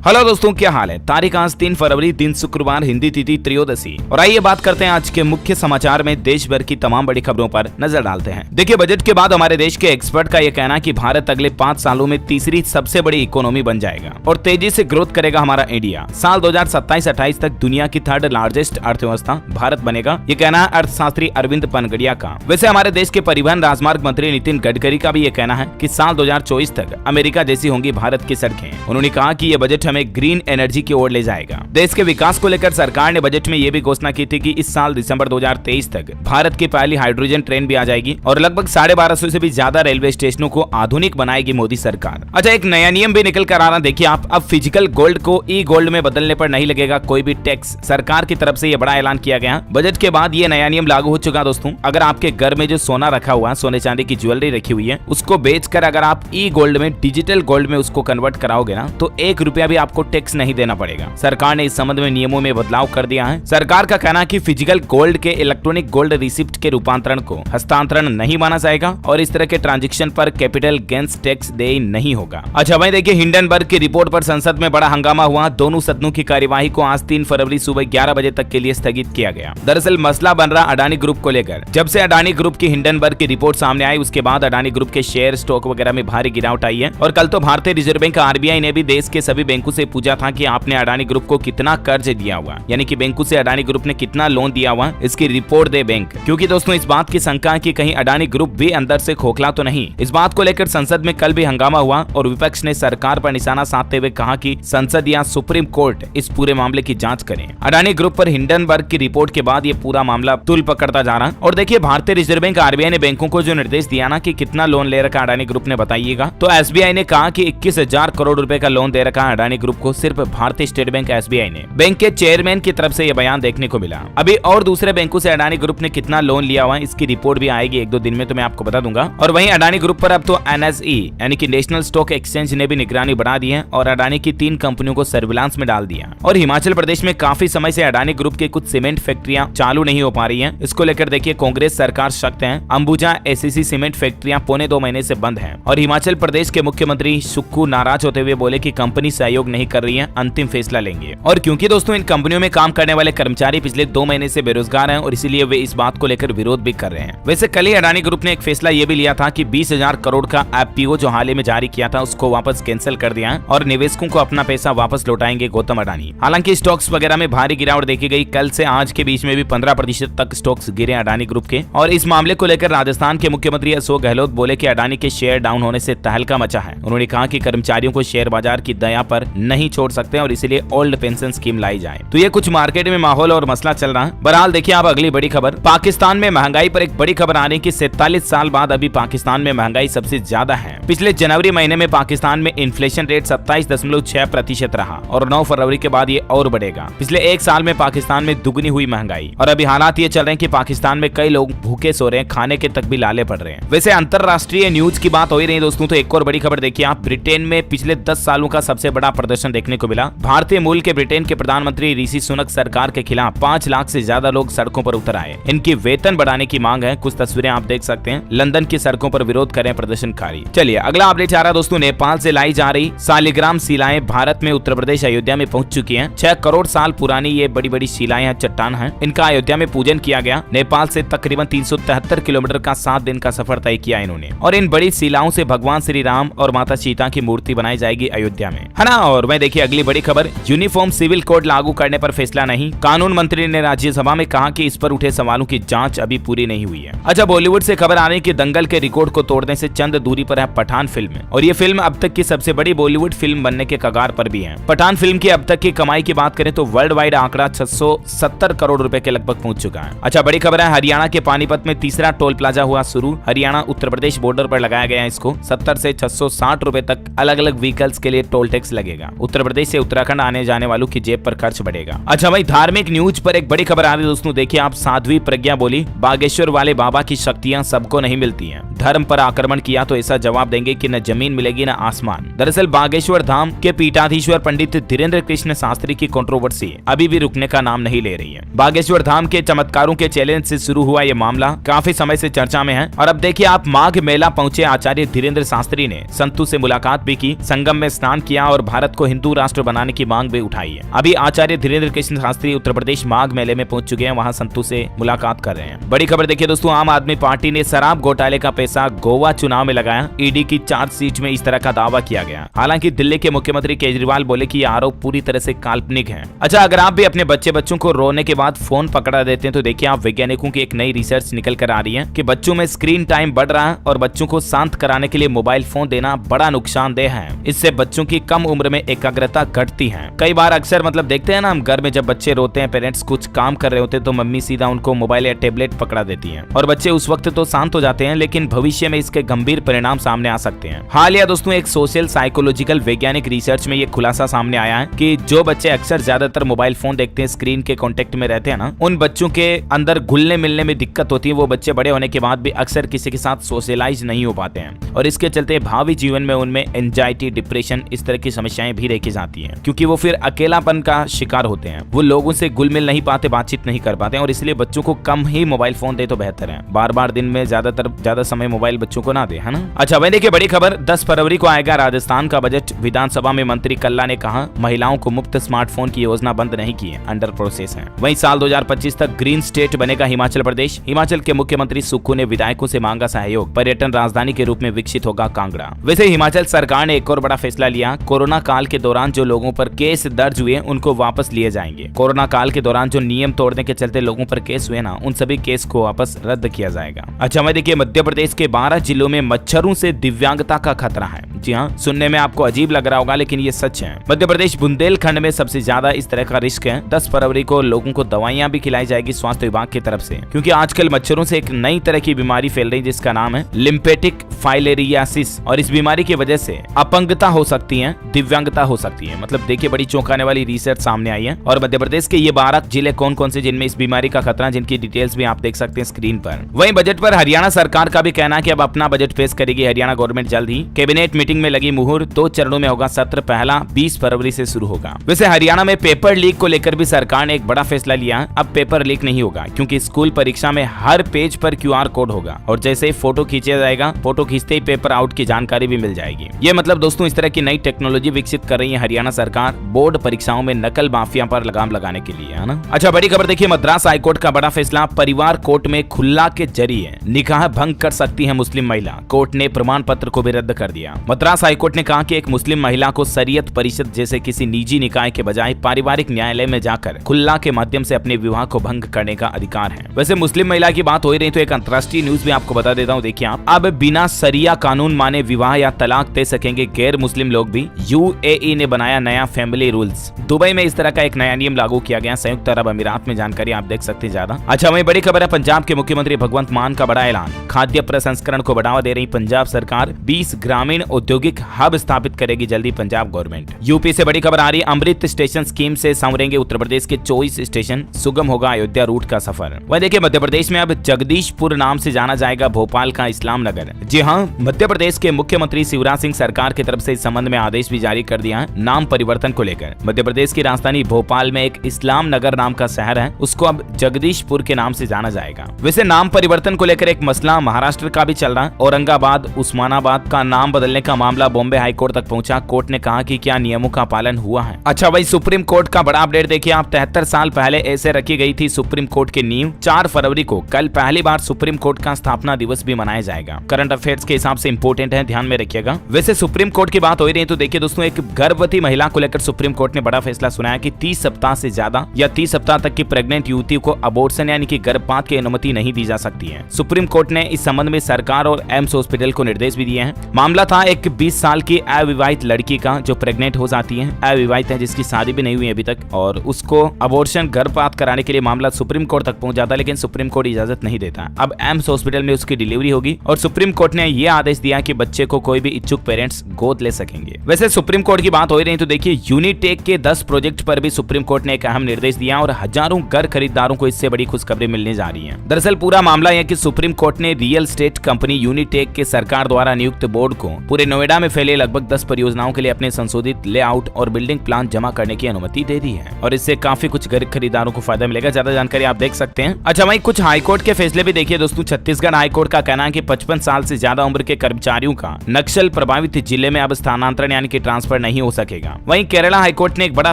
Hello दोस्तों, क्या हाल है। तारीख आज 3 फरवरी, दिन शुक्रवार, हिंदी तिथि त्रयोदशी। और आइए बात करते हैं आज के मुख्य समाचार में देश भर की तमाम बड़ी खबरों पर नजर डालते हैं। देखिए, बजट के बाद हमारे देश के एक्सपर्ट का यह कहना है कि भारत अगले 5 सालों में तीसरी सबसे बड़ी इकोनॉमी बन जाएगा और तेजी से ग्रोथ करेगा हमारा इंडिया। साल 2027-28 तक दुनिया की 3rd लार्जेस्ट अर्थव्यवस्था भारत बनेगा, ये कहना है अर्थशास्त्री अरविंद पनगड़िया का। वैसे हमारे देश के परिवहन राजमार्ग मंत्री नितिन गडकरी का भी ये कहना है कि साल 2024 तक अमेरिका जैसी होंगी भारत की सड़कें। उन्होंने कहा कि ये बजट हमें ग्रीन एनर्जी की ओर ले जाएगा। देश के विकास को लेकर सरकार ने बजट में ये भी घोषणा की थी कि इस साल दिसंबर 2023 तक भारत की पहली हाइड्रोजन ट्रेन भी आ जाएगी और लगभग 1250 से भी ज्यादा रेलवे स्टेशनों को आधुनिक बनाएगी मोदी सरकार। अच्छा, एक नया नियम भी निकल कर आ रहा। देखिए आप, अब फिजिकल गोल्ड को ई गोल्ड में बदलने पर नहीं लगेगा कोई भी टैक्स। सरकार की तरफ से ये बड़ा ऐलान किया गया। बजट के बाद ये नया नियम लागू हो चुका दोस्तों। अगर आपके घर में जो सोना रखा हुआ है, सोने चांदी की ज्वेलरी रखी हुई है, उसको बेचकर अगर आप ई गोल्ड में, डिजिटल गोल्ड में उसको कन्वर्ट कराओगे ना, तो 1 रुपया भी आपको टैक्स नहीं देना पड़ेगा। सरकार ने इस संबंध में नियमों में बदलाव कर दिया है। सरकार का कहना है कि फिजिकल गोल्ड के इलेक्ट्रॉनिक गोल्ड रिसिप्ट के रूपांतरण को हस्तांतरण नहीं माना जाएगा और इस तरह के ट्रांजैक्शन पर कैपिटल गेन्स टैक्स देय नहीं होगा। अच्छा भाई, देखिए हिंडनबर्ग की रिपोर्ट पर संसद में बड़ा हंगामा हुआ। दोनों सदनों की कार्यवाही को आज 3 फरवरी सुबह 11 बजे तक के लिए स्थगित किया गया। दरअसल मसला बन रहा अडानी ग्रुप को लेकर। जब से अडानी ग्रुप की हिंडनबर्ग की रिपोर्ट सामने आई, उसके बाद अडानी ग्रुप के शेयर, स्टॉक वगैरह में भारी गिरावट आई है। और कल तो भारतीय रिजर्व बैंक आरबीआई ने भी देश के सभी बैंकों से पूछा था कि आपने अडानी ग्रुप को कितना कर्ज दिया हुआ, यानी कि बैंकों से अडानी ग्रुप ने कितना लोन दिया हुआ, इसकी रिपोर्ट दे बैंक। क्योंकि दोस्तों इस बात की शंका है कि कहीं अडानी ग्रुप भी अंदर से खोखला तो नहीं। इस बात को लेकर संसद में कल भी हंगामा हुआ और विपक्ष ने सरकार पर निशाना साधते हुए कहा कि संसद या सुप्रीम कोर्ट इस पूरे मामले की जांच करें। अडानी ग्रुप पर हिंडनबर्ग की रिपोर्ट के बाद ये पूरा मामला तुल पकड़ता जा रहा है। और देखिए, भारतीय रिजर्व बैंक आरबीआई ने बैंकों को जो निर्देश दिया ना कि कितना लोन ले रखा अडानी ग्रुप ने, बताइएगा। तो एसबीआई ने कहा कि 21,000 करोड़ रुपए का लोन दे रखा है अडानी ग्रुप को, सिर्फ भारतीय स्टेट बैंक एसबीआई ने। बैंक के चेयरमैन की तरफ से यह बयान देखने को मिला। अभी और दूसरे बैंकों से अडानी ग्रुप ने कितना लोन लिया हुआ है, इसकी रिपोर्ट भी आएगी 1-2 दिन में, तो मैं आपको बता दूंगा। और वहीं अडानी ग्रुप पर अब तो एनएसई यानी कि नेशनल स्टॉक एक्सचेंज ने भी निगरानी बढ़ा दी है और अडानी की 3 कंपनियों को सर्विलांस में डाल दिया। और हिमाचल प्रदेश में काफी समय से अडानी ग्रुप के कुछ सीमेंट फैक्ट्रियां चालू नहीं हो पा रही हैं। इसको लेकर देखिए कांग्रेस सरकार सख्त है। अंबुजा एसीसी सीमेंट फैक्ट्रियां पौने 2 महीने से बंद है और हिमाचल प्रदेश के मुख्यमंत्री सुक्खू नाराज होते हुए बोले कि कंपनी सहयोग नहीं कर रही है, अंतिम फैसला लेंगे। और क्योंकि दोस्तों इन कंपनियों में काम करने वाले कर्मचारी पिछले 2 महीने से बेरोजगार हैं और इसीलिए वे इस बात को लेकर विरोध भी कर रहे हैं। वैसे कल ही अडानी ग्रुप ने एक फैसला ये भी लिया था कि 20,000 करोड़ का एफपीओ जो हाल ही में जारी किया था, उसको वापस कैंसिल कर दिया है और निवेशकों को अपना पैसा वापस लौटाएंगे गौतम अडानी। हालांकि स्टॉक्स वगैरह में भारी गिरावट देखी गई। कल से आज के बीच में भी 15% तक स्टॉक्स गिरे अडानी ग्रुप के। और इस मामले को लेकर राजस्थान के मुख्यमंत्री अशोक गहलोत बोले कि अडानी के शेयर डाउन होने से तहलका मचा है। उन्होंने कहा कि कर्मचारियों को शेयर बाजार की दया पर नहीं छोड़ सकते और इसीलिए ओल्ड पेंशन स्कीम लाई जाए। तो ये कुछ मार्केट में माहौल और मसला चल रहा है। बहरहाल देखिए आप अगली बड़ी खबर, पाकिस्तान में महंगाई पर एक बड़ी खबर आ रही है कि 47 साल बाद अभी पाकिस्तान में महंगाई सबसे ज्यादा है। पिछले जनवरी महीने में पाकिस्तान में इन्फ्लेशन रेट 27.6% रहा और 9 फरवरी के बाद ये और बढ़ेगा। पिछले 1 साल में पाकिस्तान में दुगनी हुई महंगाई और अभी हालात ये चल रहे हैं कि पाकिस्तान में कई लोग भूखे सो रहे हैं, खाने के तक भी लाले पड़ रहे हैं। वैसे अंतरराष्ट्रीय न्यूज की बात हो ही रही है दोस्तों, तो एक और बड़ी खबर देखिए आप, ब्रिटेन में पिछले 10 सालों का सबसे बड़ा प्रदर्शन देखने को मिला। भारतीय मूल के ब्रिटेन के प्रधानमंत्री ऋषि सुनक सरकार के खिलाफ 5 लाख से ज्यादा लोग सड़कों पर उतर आए। इनकी वेतन बढ़ाने की मांग है। कुछ तस्वीरें आप देख सकते हैं। लंदन की सड़कों पर विरोध कर रहे हैं प्रदर्शनकारी। चलिए अगला अपडेट आ रहा है दोस्तों, नेपाल से लाई जा रही शालिग्राम शिलाएं भारत में उत्तर प्रदेश अयोध्या में पहुंच चुकी हैं। 6 करोड़ साल पुरानी ये बड़ी बड़ी शिलाएं चट्टान हैं। इनका अयोध्या में पूजन किया गया। नेपाल से तकरीबन 373 किलोमीटर का 7 दिन का सफर तय किया इन्होंने। और इन बड़ी शिलाओं से भगवान श्री राम और माता सीता की मूर्ति बनाई जाएगी अयोध्या में, है ना। और मैं देखिए अगली बड़ी खबर, यूनिफॉर्म सिविल कोड लागू करने पर फैसला नहीं। कानून मंत्री ने राज्यसभा में कहा कि इस पर उठे सवालों की जांच अभी पूरी नहीं हुई है। अच्छा, बॉलीवुड से खबर आ रही है कि दंगल के रिकॉर्ड को तोड़ने से चंद दूरी पर है पठान फिल्म और ये फिल्म अब तक की सबसे बड़ी बॉलीवुड फिल्म बनने के कगार पर भी है। पठान फिल्म की अब तक की कमाई की बात करें तो वर्ल्ड वाइड आंकड़ा 670 करोड़ रुपए के लगभग पहुंच चुका है। अच्छा, बड़ी खबर है, हरियाणा के पानीपत में तीसरा टोल प्लाजा हुआ शुरू। हरियाणा उत्तर प्रदेश बॉर्डर पर लगाया गया है इसको। 70 से 660 रुपए तक अलग अलग व्हीकल्स के लिए टोल टैक्स लगेगा। उत्तर प्रदेश से उत्तराखंड आने जाने वालों की जेब पर खर्च बढ़ेगा। अच्छा भाई, धार्मिक न्यूज पर एक बड़ी खबर आ रही है दोस्तों, देखिए आप, साध्वी प्रज्ञा बोली बागेश्वर वाले बाबा की शक्तियां सबको नहीं मिलती हैं। धर्म पर आक्रमण किया तो ऐसा जवाब देंगे कि न जमीन मिलेगी न आसमान। दरअसल बागेश्वर धाम के पीठाधीश्वर पंडित धीरेन्द्र कृष्ण शास्त्री की कंट्रोवर्सी अभी भी रुकने का नाम नहीं ले रही है। बागेश्वर धाम के चमत्कारों के चैलेंज से शुरू हुआ ये मामला काफी समय से चर्चा में है। और अब देखिए आप, माघ मेला पहुंचे आचार्य धीरेन्द्र शास्त्री ने संतों से मुलाकात भी की, संगम में स्नान किया और भारत भारत को हिंदू राष्ट्र बनाने की मांग भी उठाई है। अभी आचार्य धीरेन्द्र कृष्ण शास्त्री उत्तर प्रदेश माघ मेले में पहुंच चुके हैं, वहां संतों से मुलाकात कर रहे हैं। बड़ी खबर देखिए दोस्तों, आम आदमी पार्टी ने शराब घोटाले का पैसा गोवा चुनाव में लगाया। ईडी की चार्जशीट में इस तरह का दावा किया गया। हालांकि दिल्ली के मुख्यमंत्री केजरीवाल बोले कि ये आरोप पूरी तरह से काल्पनिक है। अच्छा, अगर आप भी अपने बच्चों को रोने के बाद फोन पकड़ा देते हैं तो देखिए आप, वैज्ञानिकों की एक नई रिसर्च निकल कर आ रही है कि बच्चों में स्क्रीन टाइम बढ़ रहा है और बच्चों को शांत कराने के लिए मोबाइल फोन देना बड़ा नुकसानदेह है। इससे बच्चों की कम उम्र में एकाग्रता घटती है। कई बार अक्सर देखते हैं ना हम, घर में जब बच्चे रोते हैं, पेरेंट्स कुछ काम कर रहे होते हैं तो मम्मी सीधा उनको मोबाइल या टेबलेट पकड़ा देती है और बच्चे उस वक्त तो शांत हो जाते हैं, लेकिन भविष्य में इसके गंभीर परिणाम सामने आ सकते हैं। हालिया दोस्तों एक सोशल साइकोलॉजिकल वैज्ञानिक रिसर्च में ये खुलासा सामने आया है कि जो बच्चे अक्सर ज्यादातर मोबाइल फोन देखते हैं, स्क्रीन के कांटेक्ट में रहते हैं ना, उन बच्चों के अंदर घुलने मिलने में दिक्कत होती है। वो बच्चे बड़े होने के बाद भी अक्सर किसी के साथ सोशलाइज नहीं हो पाते हैं और इसके चलते भावी जीवन में उनमें एंजाइटी, डिप्रेशन, इस तरह की समस्याएं भी देखी जाती हैं, क्योंकि वो फिर अकेलापन का शिकार होते हैं। वो लोगों से घुल मिल नहीं पाते, बातचीत नहीं कर पाते और इसलिए बच्चों को कम ही मोबाइल फोन दे तो बेहतर है। बार दिन में ज्यादा समय मोबाइल बच्चों को ना दे, है ना। अच्छा भाई देखिए बड़ी खबर, 10 फरवरी को आएगा राजस्थान का बजट। विधानसभा में मंत्री कल्ला ने कहा महिलाओं को मुफ्त स्मार्टफोन की योजना बंद नहीं की है, अंडर प्रोसेस है। वहीं साल 2025 तक ग्रीन स्टेट बनेगा हिमाचल प्रदेश। हिमाचल के मुख्यमंत्री सुक्खू ने विधायकों से मांगा सहयोग, पर्यटन राजधानी के रूप में विकसित होगा कांगड़ा। वैसे हिमाचल सरकार ने एक और बड़ा फैसला लिया, कोरोना काल के दौरान जो लोगों पर केस दर्ज हुए उनको वापस लिए जाएंगे। कोरोना काल के दौरान जो नियम तोड़ने के चलते लोगों पर केस हुए ना, उन सभी केस को वापस रद्द किया जाएगा। अच्छा मैं देखिए, मध्य प्रदेश के 12 जिलों में मच्छरों से दिव्यांगता का खतरा है। जी हाँ, सुनने में आपको अजीब लग रहा होगा लेकिन ये सच है। मध्य प्रदेश बुंदेलखंड में सबसे ज्यादा इस तरह का रिस्क है। 10 फरवरी को लोगों को दवाइयां भी खिलाई जाएगी स्वास्थ्य विभाग की तरफ से, क्योंकि आजकल मच्छरों से एक नई तरह की बीमारी फैल रही है जिसका नाम है लिम्फेटिक फाइलेरियासिस, और इस बीमारी की वजह से अपंगता हो सकती है, दिव्यांगता हो सकती है। देखिए बड़ी चौंकाने वाली रिसर्च सामने आई है। और मध्य प्रदेश के ये 12 जिले कौन कौन से जिनमें इस बीमारी का खतरा, जिनकी डिटेल्स भी आप देख सकते हैं स्क्रीन पर। वहीं बजट पर हरियाणा सरकार का भी कहना है कि अब अपना बजट पेश करेगी हरियाणा गवर्नमेंट जल्द ही। कैबिनेट मीटिंग में लगी मुहूर्त, 2 चरणों में होगा सत्र, पहला 20 फरवरी से शुरू होगा। वैसे हरियाणा में पेपर लीक को लेकर भी सरकार ने एक बड़ा फैसला लिया। अब पेपर लीक नहीं होगा, क्योंकि स्कूल परीक्षा में हर पेज पर QR कोड होगा और जैसे ही फोटो खींचा जाएगा, फोटो खींचते ही पेपर आउट की जानकारी भी मिल जाएगी। ये दोस्तों इस तरह की नई टेक्नोलॉजी विकसित कर रही है हरियाणा सरकार बोर्ड परीक्षाओं में नकल माफिया पर लगाम लगाने के लिए, है ना। अच्छा बड़ी खबर देखिए, मद्रास हाईकोर्ट का बड़ा फैसला, परिवार कोर्ट में खुल्ला के जरिए निकाह भंग कर सकती है मुस्लिम महिला। कोर्ट ने प्रमाण पत्र को भी रद्द कर दिया। मद्रास हाईकोर्ट ने कहा कि एक मुस्लिम महिला को शरीयत परिषद जैसे किसी निजी निकाय के बजाय पारिवारिक न्यायालय में जाकर खुल्ला के माध्यम से अपने विवाह को भंग करने का अधिकार है। वैसे मुस्लिम महिला की बात हो ही रही तो एक अंतर्राष्ट्रीय न्यूज भी आपको बता देता हूँ। देखिए आप, अब बिना शरिया कानून माने विवाह या तलाक दे सकेंगे गैर मुस्लिम लोग भी। UAE ने बनाया नया फैमिली रूल्स। दुबई में इस तरह का एक नया नियम लागू किया गया। संयुक्त अरब अमीरात में जानकारी आप देख सकते हैं ज्यादा। अच्छा वही बड़ी खबर है, पंजाब के मुख्यमंत्री भगवंत मान का बड़ा ऐलान, खाद्य प्रसंस्करण को बढ़ावा दे रही पंजाब सरकार। 20 ग्रामीण औद्योगिक हब स्थापित करेगी जल्दी पंजाब गवर्नमेंट। यूपी से बड़ी खबर आ रही है, अमृत स्टेशन स्कीम से संवरेंगे उत्तर प्रदेश के 24 स्टेशन, सुगम होगा अयोध्या रूट का सफर। वह देखिए मध्य प्रदेश में अब जगदीशपुर नाम से जाना जाएगा भोपाल का इस्लाम नगर। जी हाँ, मध्य प्रदेश के मुख्यमंत्री शिवराज सिंह सरकार की तरफ से इस संबंध में आदेश भी जारी कर दिया है नाम परिवर्तन को लेकर। मध्य प्रदेश की राजधानी भोपाल में एक इस्लाम नगर नाम का शहर है, उसको अब जगदीशपुर के नाम से जाना जाएगा। वैसे नाम परिवर्तन को लेकर एक मसला महाराष्ट्र का भी चल रहा है। औरंगाबाद उस्मानाबाद का नाम बदलने का मामला बॉम्बे हाईकोर्ट तक पहुंचा। कोर्ट ने कहा कि क्या नियमों का पालन हुआ है। अच्छा भाई, सुप्रीम कोर्ट का बड़ा अपडेट देखिए आप, 73 साल पहले ऐसे रखी गई थी सुप्रीम कोर्ट की नींव। 4 फरवरी को कल पहली बार सुप्रीम कोर्ट का स्थापना दिवस भी मनाया जाएगा। करंट अफेयर्स के हिसाब से इंपोर्टेंट है, ध्यान में रखिएगा। वैसे सुप्रीम कोर्ट की बात हो रही है तो देखिए दोस्तों, एक गर्भवती महिला को लेकर सुप्रीम कोर्ट ने बड़ा फैसला सुनाया कि 30 सप्ताह से ज्यादा या 30 सप्ताह तक की प्रेग्नेंट युवती को अबॉर्शन यानी कि गर्भपात की अनुमति नहीं दी जा सकती है। सुप्रीम कोर्ट ने इस संबंध में सरकार और एम्स हॉस्पिटल को निर्देश भी दिए हैं। मामला था एक 20 साल की अविवाहित लड़की का जो प्रेग्नेंट हो जाती है, अविवाहित है, जिसकी शादी भी नहीं हुई अभी तक, और उसको अबॉर्शन गर्भपात कराने के लिए मामला सुप्रीम कोर्ट तक पहुंच जाता, लेकिन सुप्रीम कोर्ट इजाजत नहीं देता। अब एम्स हॉस्पिटल में उसकी डिलीवरी होगी और सुप्रीम कोर्ट ने यह आदेश दिया कि बच्चे को कोई भी इच्छुक पेरेंट्स गोद ले सकेंगे। वैसे सुप्रीम कोर्ट की बात हो रही तो देखिए, यूनिटेक के 10 प्रोजेक्ट पर भी सुप्रीम कोर्ट ने एक अहम निर्देश दिया और हजारों घर खरीदारों को इससे बड़ी खुशखबरी मिलने जा रही है। दरअसल पूरा मामला यह कि सुप्रीम कोर्ट ने रियल एस्टेट कंपनी यूनिटेक के सरकार द्वारा नियुक्त बोर्ड को पूरे नोएडा में फैले लगभग 10 परियोजनाओं के लिए अपने संशोधित लेआउट और बिल्डिंग प्लान जमा करने की अनुमति दे दी है और इससे काफी कुछ घर खरीदारों को फायदा मिलेगा। ज्यादा जानकारी आप देख सकते हैं। अच्छा भाई, कुछ हाईकोर्ट के फैसले भी देखिए दोस्तों। छत्तीसगढ़ हाईकोर्ट का कहना है कि 55 साल से ज्यादा उम्र के कर्मचारियों का नक्सल प्रभावित जिले में अब स्थानांतरण यानी कि ट्रांसफर ट्रांसफर नहीं हो सकेगा। वहीं केरला हाईकोर्ट ने एक बड़ा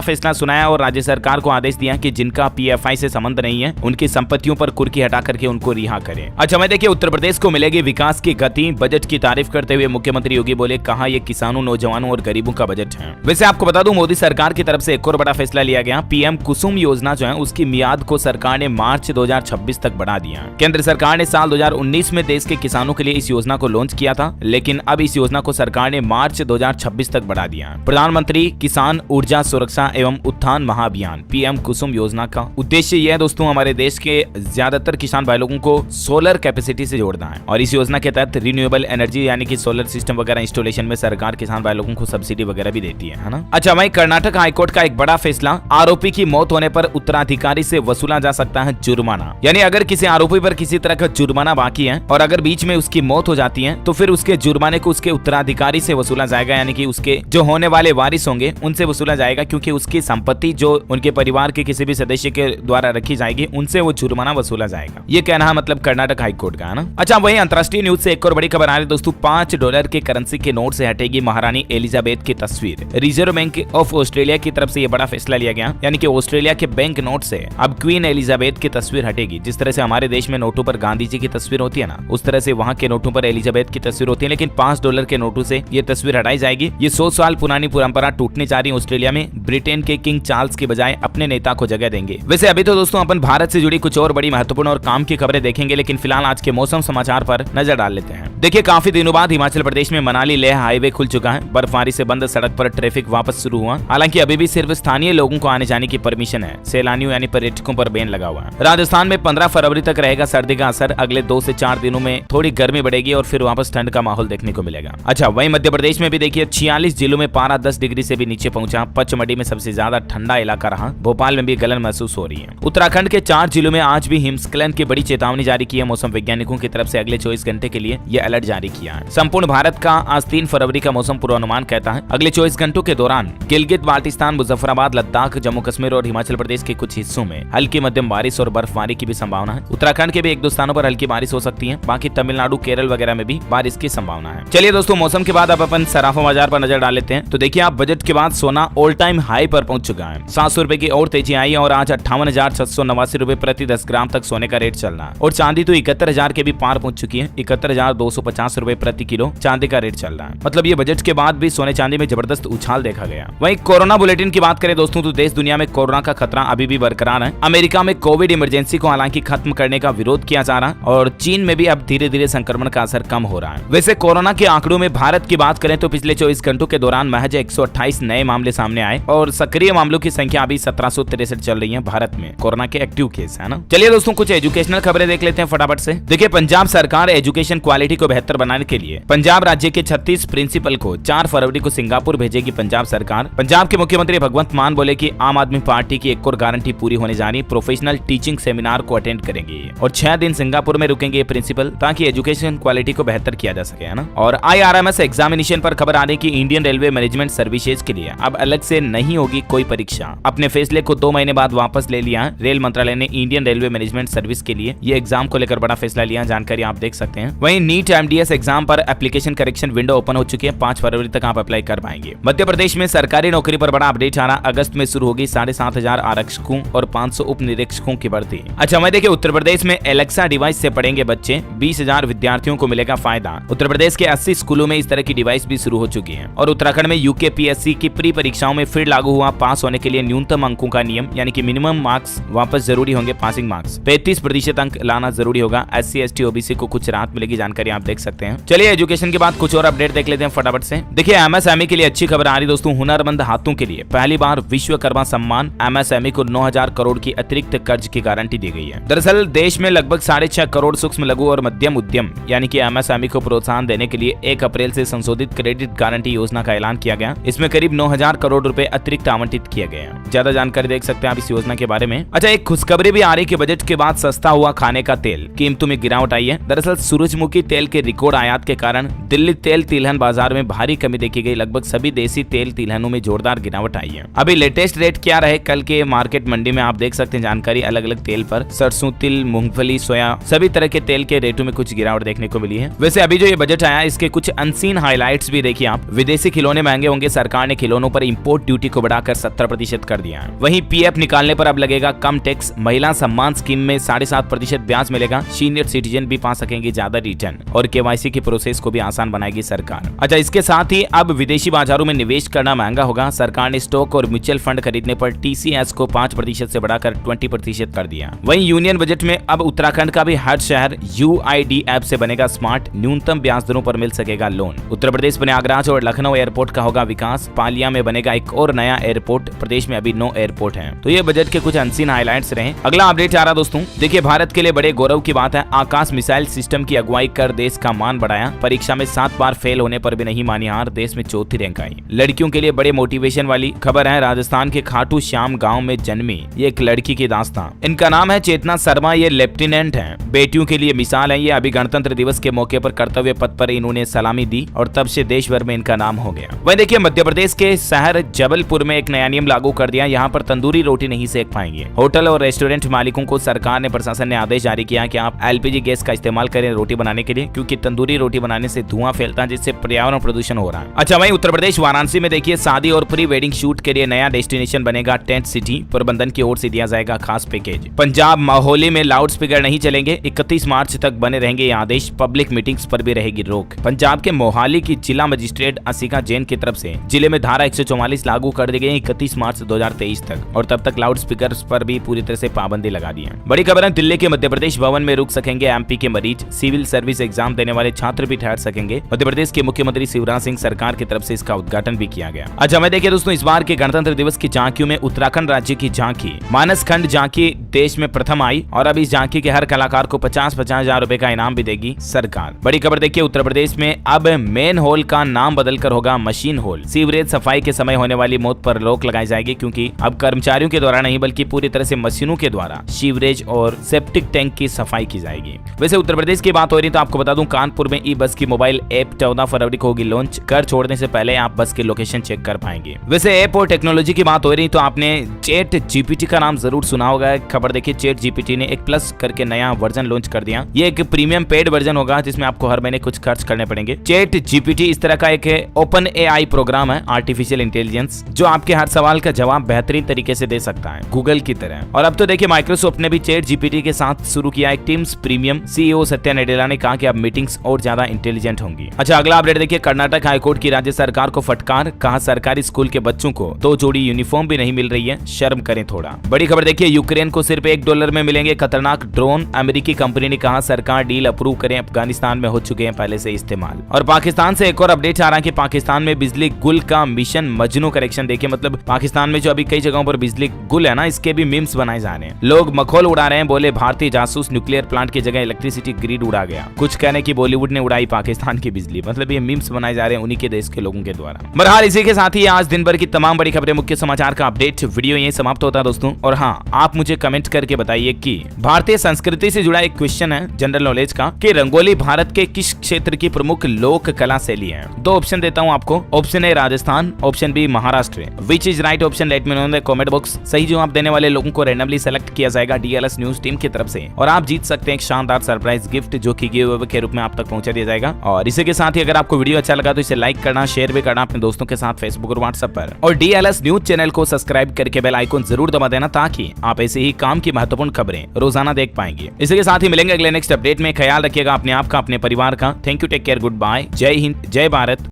फैसला सुनाया और राज्य सरकार को आदेश दिया कि जिनका पीएफआई से संबंध नहीं है उनकी संपत्तियों पर कुर्की हटा करके उनको रिहा करें। अच्छा, मैं देखिए उत्तर प्रदेश को मिलेगी विकास की गति। बजट की तारीफ करते हुए मुख्यमंत्री योगी बोले, कहा ये किसानों, नौजवानों और गरीबों का बजट है। वैसे आपको बता दूं, मोदी सरकार की तरफ से एक और बड़ा फैसला लिया गया। पीएम कुसुम योजना जो है उसकी मियाद को सरकार ने मार्च 2026 तक बढ़ा दिया। केंद्र सरकार ने साल 2019 में देश के किसानों के लिए इस योजना को लॉन्च किया था, लेकिन अब इस योजना को सरकार ने मार्च 2026 तक बढ़ा दिया। प्रधानमंत्री किसान ऊर्जा सुरक्षा एवं उत्थान महाअभियान पीएम कुसुम योजना का उद्देश्य यह है दोस्तों, हमारे देश के ज्यादातर किसान भाई लोगों को सोलर कैपेसिटी से जोड़ना है और इस योजना के तहत रिन्यूएबल एनर्जी यानी कि सोलर सिस्टम वगैरह इंस्टॉलेशन में सरकार किसान भाई लोगों को सब्सिडी वगैरह भी देती है ना। अच्छा, वहीं कर्नाटक हाईकोर्ट का एक बड़ा फैसला, आरोपी की मौत होने पर उत्तराधिकारी से वसूला जा सकता है जुर्माना। यानी अगर किसी आरोपी पर किसी तरह का जुर्माना बाकी है और अगर बीच में उसकी मौत हो जाती है तो फिर उसके जुर्माने को उसके उत्तराधिकारी से वसूला जाएगा, यानी कि उसके जो होने वाले वारिस होंगे उनसे वसूला जाएगा, क्योंकि उसकी संपत्ति जो उनके परिवार के किसी भी सदस्य के द्वारा रखी जाएगी उनसे वो जुर्माना वसूला जाएगा। ये कहना है मतलब कर्नाटक हाईकोर्ट का है ना। अच्छा, वहीं अंतर्राष्ट्रीय न्यूज से एक और बड़ी खबर आ रही है दोस्तों, $5 के करेंसी के नोट से हटेगी महारानी एलिजाबेथ की तस्वीर। रिजर्व बैंक ऑफ ऑस्ट्रेलिया की तरफ से ये बड़ा फैसला लिया गया, यानी कि ऑस्ट्रेलिया के बैंक नोट से अब क्वीन एलिजाबेथ की तस्वीर हटेगी। जिस तरह से हमारे देश में नोटों पर गांधी जी की तस्वीर होती है ना, उस तरह से वहाँ के नोटों पर एलिजाबेथ की तस्वीर होती है, लेकिन $5 के नोटों से ये तस्वीर हटाई जाएगी। ये 100 साल पुरानी परंपरा टूटने जा रही है। ऑस्ट्रेलिया में ब्रिटेन के किंग चार्ल्स की बजाय अपने नेता को जगह देंगे। वैसे अभी तो दोस्तों अपन भारत से जुड़ी कुछ और बड़ी महत्वपूर्ण और काम की खबरें देखेंगे, लेकिन फिलहाल आज के मौसम समाचार पर नजर डाल लेते हैं। देखिए, काफी दिनों बाद हिमाचल प्रदेश में मनाली लेह हाईवे खुल चुका है। बर्फबारी से बंद सड़क पर ट्रैफिक वापस शुरू हुआ। हालांकि अभी भी सिर्फ स्थानीय लोगों को आने जाने की परमिशन है, सैलानियों यानी पर्यटकों पर बैन लगा हुआ है। राजस्थान में 15 फरवरी तक रहेगा सर्दी का असर। अगले 2 से 4 दिनों में थोड़ी गर्मी बढ़ेगी और फिर वापस ठंड का माहौल देखने को मिलेगा। अच्छा, वहीं मध्य प्रदेश में भी देखिए 46 जिलों में पारा 10 डिग्री से भी नीचे पहुंचा। पचमढ़ी में सबसे ज्यादा ठंडा इलाका रहा। भोपाल में भी गलन महसूस हो रही है। उत्तराखंड के 4 जिलों में आज भी हिमस्खलन की बड़ी चेतावनी जारी की है। मौसम वैज्ञानिकों की तरफ से अगले 24 घंटे के लिए यह अलर्ट जारी किया है। संपूर्ण भारत का आज 3 फरवरी का मौसम पूर्वानुमान कहता है, अगले 24 घंटों के दौरान गिलगित बाल्टिस्तान, मुजफ्फराबाद, लद्दाख, जम्मू कश्मीर और हिमाचल प्रदेश के कुछ हिस्सों में हल्की मध्यम बारिश और बर्फबारी की भी संभावना है। उत्तराखंड के भी 1-2 स्थानों पर हल्की बारिश हो सकती है। बाकी तमिलनाडु, केरल वगैरह में भी बारिश की संभावना है। चलिए दोस्तों, मौसम के बाद अब अपन सराफा बाजार पर नजर डाल लेते हैं। तो देखिए, आप बजट के बाद सोना ऑल टाइम हाई पर पहुंच चुका है। 700 रुपए की और तेजी आई और आज 58,689 रुपए प्रति 10 ग्राम तक सोने का रेट चल रहा है। और चांदी तो 71,000 के भी पार पहुंच चुकी है। 71,250 रुपए प्रति किलो चांदी का रेट चल रहा है। मतलब ये बजट के बाद भी सोने चांदी में जबरदस्त उछाल देखा गया। वहीं कोरोना बुलेटिन की बात करें दोस्तों, तो देश दुनिया में कोरोना का खतरा अभी भी बरकरार है। अमेरिका में कोविड इमरजेंसी को हालांकि खत्म करने का विरोध किया जा रहा है और चीन में भी अब धीरे धीरे संक्रमण का असर कम हो रहा है। वैसे कोरोना के आंकड़ों में भारत की बात करें तो पिछले 24 घंटों के दौरान महज 128 नए मामले सामने आए और सक्रिय मामलों की संख्या अभी 1763 चल रही है भारत में। कोरोना के एक्टिव केस है ना। चलिए दोस्तों, कुछ एजुकेशनल खबरें देख लेते हैं फटाफट से। देखिए, पंजाब सरकार एजुकेशन क्वालिटी को बेहतर बनाने के लिए पंजाब राज्य के 36 प्रिंसिपल को 4 फरवरी को सिंगापुर भेजेगी पंजाब सरकार। पंजाब के मुख्यमंत्री भगवंत मान बोले कि आम आदमी पार्टी की एक और गारंटी पूरी होने जा रही। प्रोफेशनल टीचिंग सेमिनार को अटेंड करेंगे और 6 दिन सिंगापुर में रुकेंगे ये प्रिंसिपल, ताकि एजुकेशन क्वालिटी को बेहतर किया जा सके, है ना। और IRMS एग्जामिनेशन पर खबर आ रही कि इंडियन रेलवे मैनेजमेंट सर्विसेज के लिए अब अलग से नहीं होगी कोई परीक्षा। अपने फैसले को 2 महीने बाद वापस ले लिया। रेल मंत्रालय ने इंडियन रेलवे मैनेजमेंट सर्विस के लिए ये एग्जाम को लेकर बड़ा फैसला लिया। जानकारी आप देख सकते हैं। वहीं नीट MDS एग्जाम पर एप्लीकेशन करेक्शन विंडो ओपन हो चुकी है। 5 फरवरी तक आप अप्लाई कर पाएंगे। मध्य प्रदेश में सरकारी नौकरी पर बड़ा अपडेट आ रहा। अगस्त में शुरू होगी 7,500 आरक्षकों और 500 उप निरीक्षकों की भर्ती। अच्छा, मैं देखिए उत्तर प्रदेश में एलेक्सा डिवाइस से पढ़ेंगे बच्चे। 20,000 विद्यार्थियों को मिलेगा फायदा। उत्तर प्रदेश के 80 स्कूलों में इस तरह की डिवाइस भी शुरू हो चुकी है। और उत्तराखंड में UKPSC की प्री परीक्षाओं में फिर लागू हुआ पास होने के लिए न्यूनतम अंकों का नियम, यानी कि मिनिमम मार्क्स वापस जरूरी होंगे। पासिंग मार्क्स 35% अंक लाना जरूरी होगा। SC ST OBC को कुछ राहत मिलेगी। जानकारी आप देख सकते हैं। चलिए एजुकेशन के बाद कुछ और अपडेट देख लेते हैं फटाफट से। देखिए, MSME के लिए अच्छी खबर आ रही दोस्तों। हुनरमंद हाथों के लिए पहली बार विश्वकर्मा सम्मान। MSME को 9,000 करोड़ की अतिरिक्त कर्ज की गारंटी दी गई है। दरअसल देश में लगभग 6.5 करोड़ सूक्ष्म लघु और मध्यम उद्यम यानी कि MSME को प्रोत्साहन देने के लिए 1 अप्रैल से संशोधित क्रेडिट गारंटी योजना का ऐलान किया गया। इसमें करीब 9,000 करोड़ रुपए अतिरिक्त आवंटित किए गए हैं। ज्यादा जानकारी देख सकते हैं आप इस योजना के बारे में। अच्छा, एक खुशखबरी भी आ रही कि बजट के बाद सस्ता हुआ खाने का तेल, कीमतों में गिरावट आई है। दरअसल सूरजमुखी तेल के रिकॉर्ड आयात के कारण दिल्ली तेल तिलहन बाजार में भारी कमी देखी गई। लगभग सभी देसी तेल तिलहनों में जोरदार गिरावट आई है। अभी लेटेस्ट रेट क्या रहे कल के मार्केट मंडी में आप देख सकते हैं जानकारी। अलग अलग तेल पर सरसों, तिल, मूंगफली, सोया सभी तरह के तेल के रेटों में कुछ गिरावट देखने को मिली है। वैसे अभी जो ये बजट आया इसके कुछ अनसीन हाइलाइट्स भी देखिए आप। विदेशी खिलौने महंगे होंगे, सरकार ने खिलौनों पर इंपोर्ट ड्यूटी को बढ़ाकर 70% कर दिया। वहीं पीएफ निकालने पर अब लगेगा कम टैक्स, महिला सम्मान स्कीम में 7.5% ब्याज मिलेगा, सीनियर सिटीजन भी पा सकेंगे ज्यादा रिटर्न और केवाईसी की प्रोसेस को भी आसान बनाएगी सरकार। अच्छा, इसके साथ ही अब विदेशी बाजारों में निवेश करना महंगा होगा। सरकार ने स्टॉक और म्यूचुअल फंड खरीदने पर टीसीएस को 5% से बढ़ाकर 20% कर दिया। वहीं यूनियन बजट में अब उत्तराखंड का भी हर शहर यूआईडी ऐप से बनेगा स्मार्ट, न्यूनतम ब्याज दरों पर मिल सकेगा लोन। उत्तर प्रदेश प्रयागराज और लखनऊ एयरपोर्ट का होगा विकास, पालिया में बनेगा एक और नया एयरपोर्ट, प्रदेश में अभी 9 एयरपोर्ट हैं। तो ये बजट के कुछ अनसीन हाइलाइट्स रहे। अगला अपडेट आ रहा दोस्तों, देखिए भारत के लिए बड़े गौरव की बात है, आकाश मिसाइल सिस्टम की अगुवाई कर देश का मान बढ़ाया, परीक्षा में 7 बार फेल होने पर भी नहीं मानी हार, देश में 4थी रैंक आई। लड़कियों के लिए बड़े मोटिवेशन वाली खबर है, राजस्थान के खाटू श्याम गाँव में जन्मी ये एक लड़की की दास्तां, इनका नाम है चेतना शर्मा, ये लेफ्टिनेंट है, बेटियों के लिए मिसाल है। ये अभी गणतंत्र दिवस के मौके पर कर्तव्य पथ पर इन्होंने सलामी दी और तब से देश भर में इनका नाम हो गया। वहीं देखिए मध्य प्रदेश के शहर जबलपुर में एक नया नियम लागू कर दिया, यहाँ पर तंदूरी रोटी नहीं सेक पाएंगे। होटल और रेस्टोरेंट मालिकों को सरकार ने, प्रशासन ने आदेश जारी किया कि आप एलपीजी गैस का इस्तेमाल करें रोटी बनाने के लिए, क्योंकि तंदूरी रोटी बनाने से धुआं फैलता है जिससे पर्यावरण प्रदूषण हो रहा है। अच्छा, वहीं उत्तर प्रदेश वाराणसी में देखिए शादी और प्री वेडिंग शूट के लिए नया डेस्टिनेशन बनेगा टेंट सिटी, प्रबंधन की ओर से दिया जाएगा खास पैकेज। पंजाब माहौली में लाउड स्पीकर नहीं चलेंगे, 31 मार्च तक बने रहेंगे ये आदेश, पब्लिक मीटिंग्स पर भी रहेगी रोक। पंजाब के मोहाली की जिला मजिस्ट्रेट असिका जैन की तरफ से जिले में धारा 144 लागू कर दी गई 31 मार्च 2023 तक, और तब तक लाउड स्पीकर पर भी पूरी तरह से पाबंदी लगा दी है। बड़ी खबर है, दिल्ली के मध्य प्रदेश भवन में रुक सकेंगे एमपी के मरीज, सिविल सर्विस एग्जाम देने वाले छात्र भी ठहर सकेंगे। मध्य प्रदेश के मुख्यमंत्री शिवराज सिंह सरकार की तरफ से इसका उद्घाटन भी किया गया। अच्छा, मैं देखिए दोस्तों इस बार के गणतंत्र दिवस की झांकियों में उत्तराखंड राज्य की झांकी मानस खंड झांकी देश में प्रथम आई, और अब इस झांकी के हर कलाकार को 50-50 हजार रुपए का इनाम भी देगी सरकार। बड़ी खबर देखिए, उत्तर प्रदेश में अब मेन होल का नाम बदलकर होगा मशीन होल। सीवरेज सफाई के समय होने वाली मौत पर रोक लगाई जाएगी, क्योंकि अब कर्मचारियों के द्वारा नहीं बल्कि पूरी तरह से मशीनों के द्वारा सीवरेज और सेप्टिक टैंक की सफाई की जाएगी। वैसे उत्तर प्रदेश की बात हो रही तो आपको बता दूं, कानपुर में ई बस की मोबाइल ऐप 14 फरवरी को होगी लॉन्च। घर छोड़ने से पहले आप बस की लोकेशन चेक कर पाएंगे। वैसे ऐप और टेक्नोलॉजी की बात हो रही तो आपने चैट जीपीटी का नाम जरूर सुना होगा। खबर देखिए, चैट जीपीटी ने एक प्लस करके नया वर्जन लॉन्च कर दिया। ये एक प्रीमियम पेड वर्जन होगा जिसमें आपको हर महीने कुछ खर्च करने पड़ेंगे। चैट जीपीटी इस तरह का एक ओपन एआई प्रोग्राम है, आर्टिफिशियल इंटेलिजेंस, जो आपके हर सवाल का जवाब बेहतरीन तरीके से दे सकता है, गूगल की तरह। और अब तो देखिए माइक्रोसॉफ्ट ने भी चैट जीपीटी के साथ शुरू किया एक teams premium. CEO Satya Nadella ने कहा कि अब मीटिंग्स और ज्यादा इंटेलिजेंट होंगी। अच्छा, अगला अपडेट देखिए, कर्नाटक हाईकोर्ट की राज्य सरकार को फटकार, कहा सरकारी स्कूल के बच्चों को 2 जोड़ी यूनिफॉर्म भी नहीं मिल रही है, शर्म करें थोड़ा। बड़ी खबर देखिए, यूक्रेन को सिर्फ $1 में मिलेंगे खतरनाक ड्रोन, अमेरिकी कंपनी ने कहा सरकार डील अप्रूव करें, अफगानिस्तान में हो चुके हैं पहले से इस्तेमाल। और पाकिस्तान से एक और अपडेट आ रहा है कि पाकिस्तान में बिजली गुल का मिशन मजनू करेक्शन देखिए, मतलब पाकिस्तान में जो अभी कई जगहों पर बिजली गुल है ना, इसके भी मीम्स बनाए जा रहे हैं। लोग मखौल उड़ा रहे हैं, बोले भारतीय जासूस न्यूक्लियर प्लांट की जगह इलेक्ट्रिसिटी ग्रिड उड़ा गया। कुछ कहने की बॉलीवुड ने उड़ाई पाकिस्तान की बिजली, मतलब ये मीम्स बनाए जा रहे हैं उन्हीं के देश के लोगों के द्वारा। बहरहाल इसी के साथ ही आज दिन भर की तमाम बड़ी खबरें, मुख्य समाचार का अपडेट वीडियो यहीं समाप्त होता है दोस्तों। और हाँ, आप मुझे कमेंट करके बताइए कि भारतीय संस्कृति से जुड़ा एक क्वेश्चन है जनरल नॉलेज का, कि रंगोली भारत के किस क्षेत्र की प्रमुख लोक कला शैली है। 2 ऑप्शन देता हूँ आपको, option A Rajasthan, option B Maharashtra. Which is right option, let me know in the comment box. सही जवाब देने वाले लोगों को रैंडमली सेलेक्ट किया जाएगा डीएलएस न्यूज टीम की तरफ से, और आप जीत सकते हैं एक शानदार सरप्राइज गिफ्ट, जो कि गिव अवे के रूप में आप तक पहुंचा दिया जाएगा। और इसी के साथ ही अगर आपको वीडियो अच्छा लगा तो इसे लाइक करना, शेयर भी करना अपने दोस्तों के साथ फेसबुक और व्हाट्सएप पर, और डीएलएस न्यूज चैनल को सब्सक्राइब करके बेल आइकन जरूर दबा देना, ताकि आप ऐसे ही काम की महत्वपूर्ण खबरें रोजाना देख पाएंगे। इसी के साथ ही मिलेंगे अगले नेक्स्ट अपडेट में। ख्याल रखिएगा अपने आप का, अपने परिवार का। Thank you, take care, good bye, जय हिंद, जय भारत,